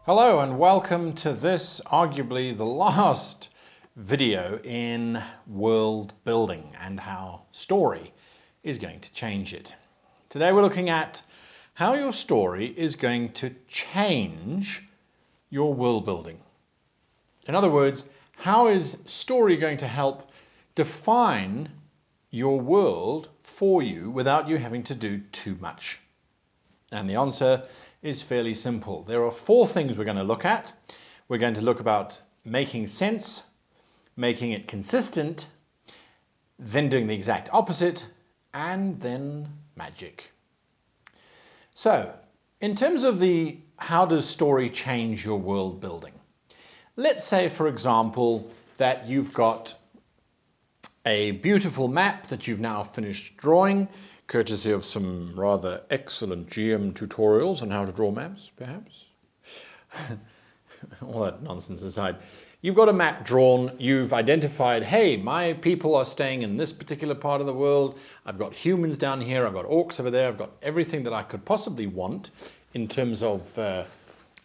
Hello and welcome to this, arguably the last video in world building and how story is going to change it. Today we're looking at how your story is going to change your world building. In other words, how is story going to help define your world for you without you having to do too much? And the answer is fairly simple. There are four things we're going to look at. We're going to look about making sense, making it consistent, then doing the exact opposite, and then magic. So, in terms of the how does story change your world building? Let's say, for example, that you've got a beautiful map that you've now finished drawing, courtesy of some rather excellent GM tutorials on how to draw maps, perhaps. All that nonsense aside. You've got a map drawn, you've identified, hey, my people are staying in this particular part of the world, I've got humans down here, I've got orcs over there, I've got everything that I could possibly want in terms of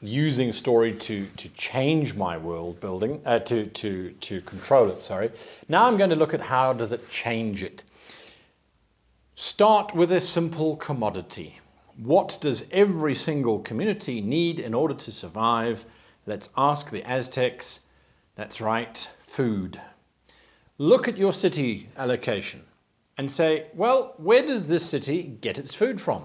using story to change my world building, to control it, sorry. Now I'm going to look at how does it change it. Start with a simple commodity. What does every single community need in order to survive? Let's ask the Aztecs. That's right, food. Look at your city allocation and say, well, where does this city get its food from?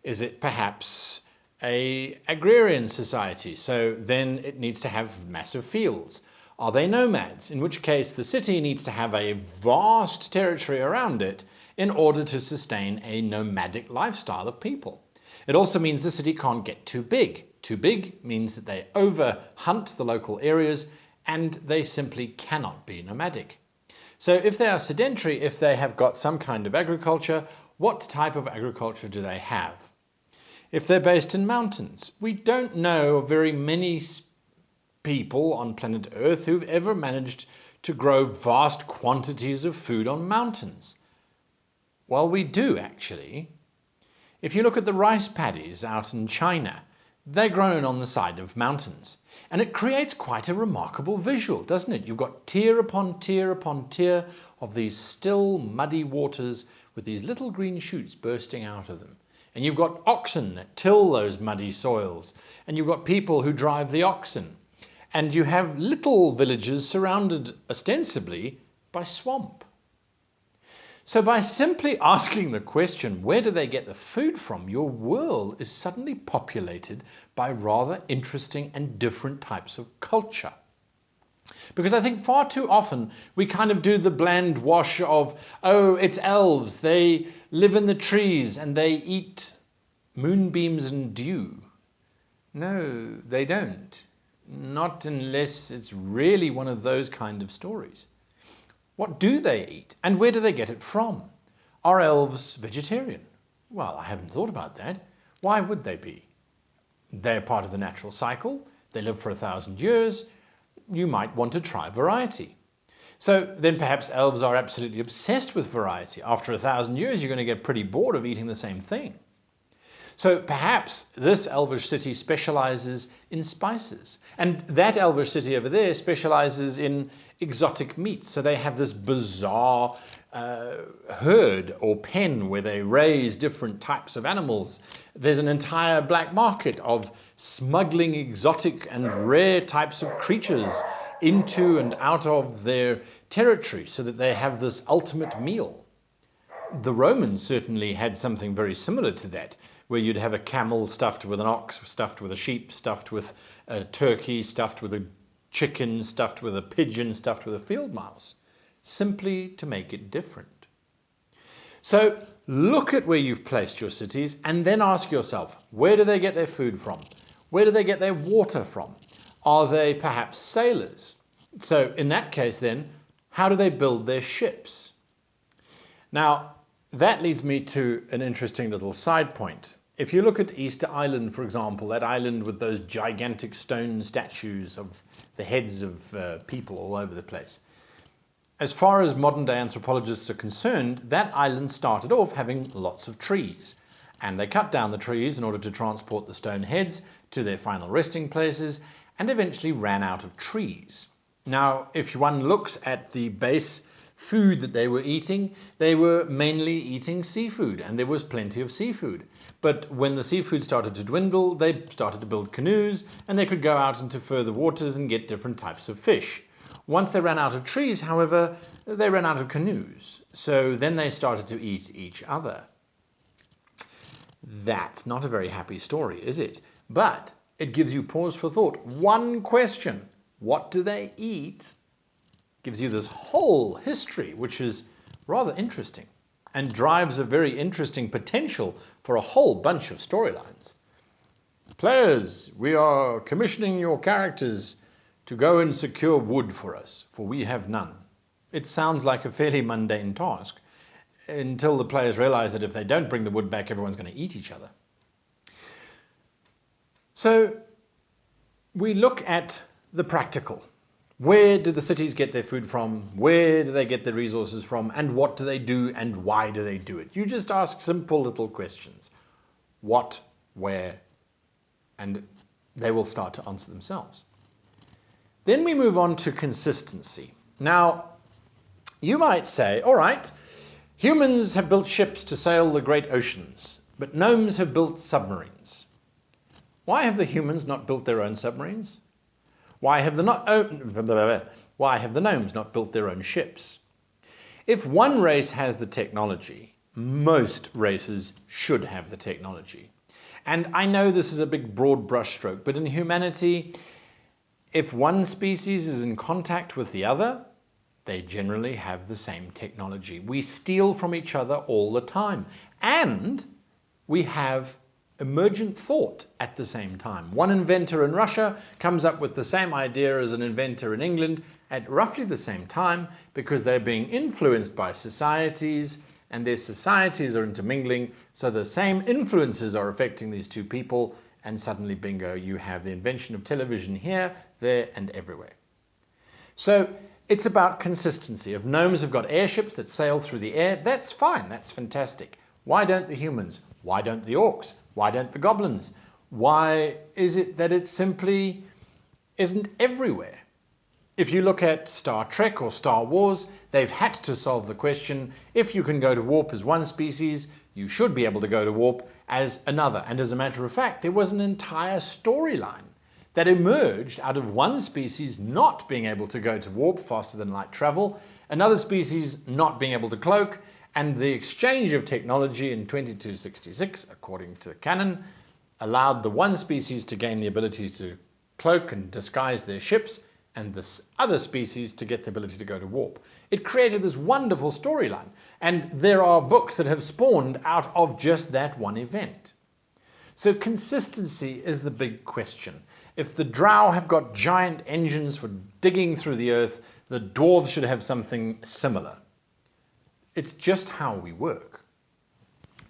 Is it perhaps an agrarian society? So then it needs to have massive fields. Are they nomads? In which case the city needs to have a vast territory around it in order to sustain a nomadic lifestyle of people. It also means the city can't get too big. Too big means that they overhunt the local areas and they simply cannot be nomadic. So if they are sedentary, if they have got some kind of agriculture, what type of agriculture do they have? If they're based in mountains, we don't know very many people on planet Earth who've ever managed to grow vast quantities of food on mountains. Well, we do actually. If you look at the rice paddies out in China, they're grown on the side of mountains. And it creates quite a remarkable visual, doesn't it? You've got tier upon tier upon tier of these still muddy waters with these little green shoots bursting out of them. And you've got oxen that till those muddy soils. And you've got people who drive the oxen. And you have little villages surrounded ostensibly by swamp. So by simply asking the question, where do they get the food from, your world is suddenly populated by rather interesting and different types of culture. Because I think far too often we kind of do the bland wash of, oh, it's elves, they live in the trees and they eat moonbeams and dew. No, they don't. Not unless it's really one of those kind of stories. What do they eat and where do they get it from? Are elves vegetarian? Well, I haven't thought about that. Why would they be? They're part of the natural cycle. They live for 1,000 years. You might want to try variety. So then perhaps elves are absolutely obsessed with variety. After 1,000 years, you're going to get pretty bored of eating the same thing. So perhaps this elvish city specializes in spices. And that elvish city over there specializes in exotic meats. So they have this bizarre herd or pen where they raise different types of animals. There's an entire black market of smuggling exotic and rare types of creatures into and out of their territory so that they have this ultimate meal. The Romans certainly had something very similar to that, where you'd have a camel stuffed with an ox, stuffed with a sheep, stuffed with a turkey, stuffed with a chicken, stuffed with a pigeon, stuffed with a field mouse, simply to make it different. So look at where you've placed your cities and then ask yourself, where do they get their food from? Where do they get their water from? Are they perhaps sailors? So in that case then, how do they build their ships? Now, that leads me to an interesting little side point. If you look at Easter Island, for example, that island with those gigantic stone statues of the heads of people all over the place. As far as modern day anthropologists are concerned, that island started off having lots of trees. And they cut down the trees in order to transport the stone heads to their final resting places, and eventually ran out of trees. Now, if one looks at the base food that they were mainly eating seafood, and there was plenty of seafood. But when the seafood started to dwindle, they started to build canoes, and they could go out into further waters and get different types of fish. Once they ran out of trees, however, they ran out of canoes. So then they started to eat each other. That's not a very happy story, is it? But it gives you pause for thought. One question, what do they eat? Gives you this whole history, which is rather interesting and drives a very interesting potential for a whole bunch of storylines. Players, we are commissioning your characters to go and secure wood for us, for we have none. It sounds like a fairly mundane task, until the players realize that if they don't bring the wood back, everyone's going to eat each other. So we look at the practical. Where do the cities get their food from? Where do they get their resources from? And what do they do and why do they do it? You just ask simple little questions. What, where, and they will start to answer themselves. Then we move on to consistency. Now, you might say, all right, humans have built ships to sail the great oceans, but gnomes have built submarines. Why have the humans not built their own submarines? Why have the gnomes not built their own ships? If one race has the technology, most races should have the technology. And I know this is a big broad brushstroke, but in humanity, if one species is in contact with the other, they generally have the same technology. We steal from each other all the time. And we have emergent thought at the same time. One inventor in Russia comes up with the same idea as an inventor in England at roughly the same time, because they're being influenced by societies, and their societies are intermingling, so the same influences are affecting these two people, and suddenly, bingo, you have the invention of television here, there, and everywhere. So it's about consistency. If gnomes have got airships that sail through the air, that's fine, that's fantastic. Why don't the humans? Why don't the orcs? Why don't the goblins? Why is it that it simply isn't everywhere? If you look at Star Trek or Star Wars, they've had to solve the question, if you can go to warp as one species, you should be able to go to warp as another. And as a matter of fact, there was an entire storyline that emerged out of one species not being able to go to warp faster than light travel, another species not being able to cloak, and the exchange of technology in 2266, according to canon, allowed the one species to gain the ability to cloak and disguise their ships, and this other species to get the ability to go to warp. It created this wonderful storyline, and there are books that have spawned out of just that one event. So consistency is the big question. If the drow have got giant engines for digging through the earth, the dwarves should have something similar. It's just how we work.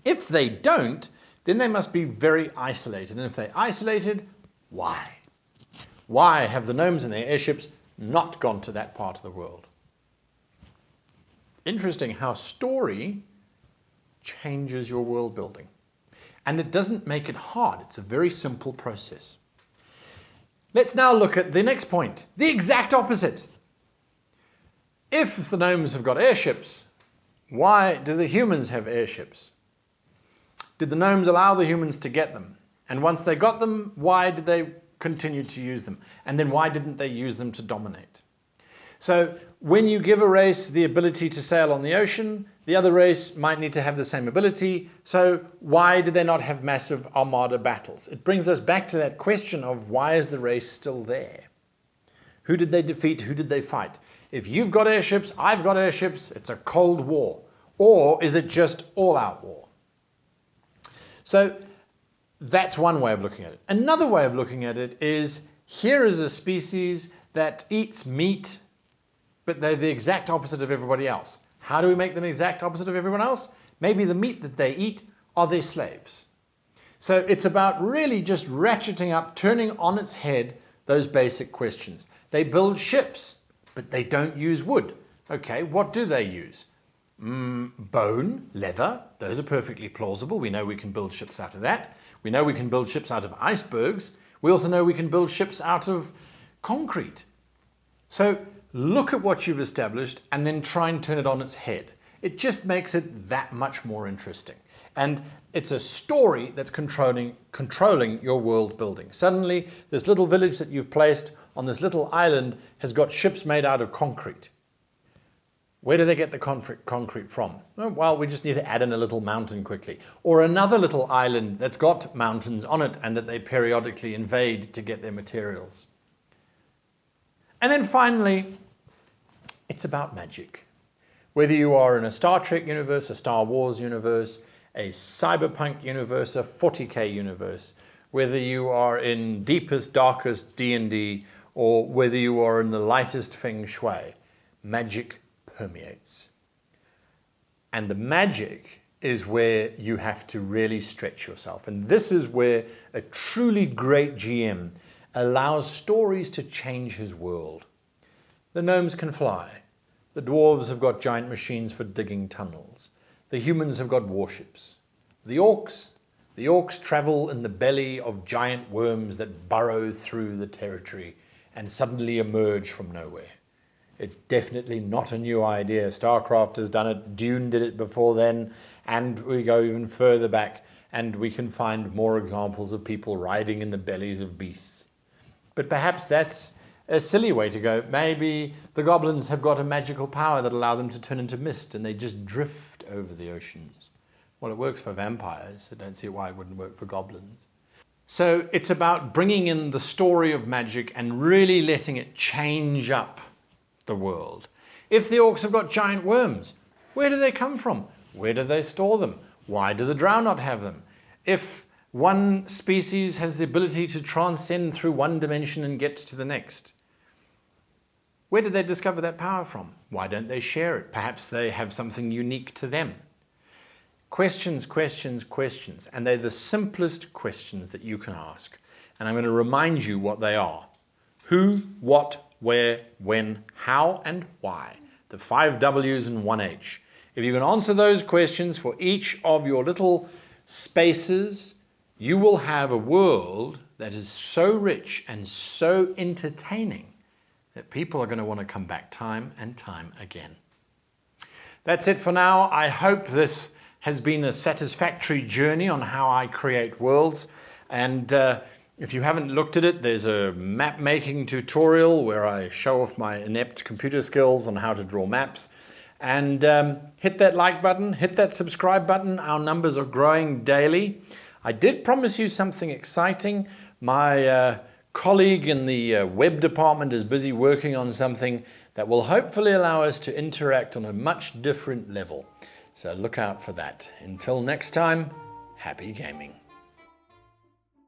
If they don't, then they must be very isolated. And if they're isolated, why? Why have the gnomes and their airships not gone to that part of the world? Interesting how story changes your world building. And it doesn't make it hard. It's a very simple process. Let's now look at the next point, the exact opposite. If the gnomes have got airships, why do the humans have airships? Did the gnomes allow the humans to get them? And once they got them, why did they continue to use them? And then why didn't they use them to dominate? So when you give a race the ability to sail on the ocean, the other race might need to have the same ability. So why do they not have massive armada battles? It brings us back to that question of, why is the race still there? Who did they defeat? Who did they fight? If you've got airships, I've got airships, it's a cold war. Or is it just all-out war? So that's one way of looking at it. Another way of looking at it is, here is a species that eats meat, but they're the exact opposite of everybody else. How do we make them exact opposite of everyone else? Maybe the meat that they eat are their slaves. So it's about really just ratcheting up, turning on its head those basic questions. They build ships, but they don't use wood. Okay, what do they use? Bone, leather, those are perfectly plausible. We know we can build ships out of that. We know we can build ships out of icebergs. We also know we can build ships out of concrete. So look at what you've established and then try and turn it on its head. It just makes it that much more interesting. And it's a story that's controlling your world building. Suddenly, this little village that you've placed on this little island has got ships made out of concrete. Where do they get the concrete from? Well, we just need to add in a little mountain quickly. Or another little island that's got mountains on it and that they periodically invade to get their materials. And then finally, it's about magic. Whether you are in a Star Trek universe, a Star Wars universe, a cyberpunk universe, a 40k universe, whether you are in deepest, darkest D&D, or whether you are in the lightest feng shui, magic permeates. And the magic is where you have to really stretch yourself. And this is where a truly great GM allows stories to change his world. The gnomes can fly. The dwarves have got giant machines for digging tunnels. The humans have got warships. The orcs travel in the belly of giant worms that burrow through the territory and suddenly emerge from nowhere. It's definitely not a new idea. StarCraft has done it, Dune did it before then, and we go even further back and we can find more examples of people riding in the bellies of beasts. But perhaps that's a silly way to go. Maybe the goblins have got a magical power that allows them to turn into mist and they just drift over the oceans. Well, it works for vampires. I don't see why it wouldn't work for goblins. So it's about bringing in the story of magic and really letting it change up the world. If the orcs have got giant worms, where do they come from? Where do they store them? Why do the drow not have them? If one species has the ability to transcend through one dimension and get to the next, where did they discover that power from? Why don't they share it? Perhaps they have something unique to them. Questions, questions, questions. And they're the simplest questions that you can ask. And I'm going to remind you what they are. Who, what, where, when, how, and why. The 5 W's and 1 H. If you can answer those questions for each of your little spaces, you will have a world that is so rich and so entertaining that people are going to want to come back time and time again. That's it for now. I hope this has been a satisfactory journey on how I create worlds. And if you haven't looked at it, there's a map making tutorial where I show off my inept computer skills on how to draw maps. And hit that like button, hit that subscribe button. Our numbers are growing daily. I did promise you something exciting. My colleague in the web department is busy working on something that will hopefully allow us to interact on a much different level. So look out for that. Until next time, happy gaming.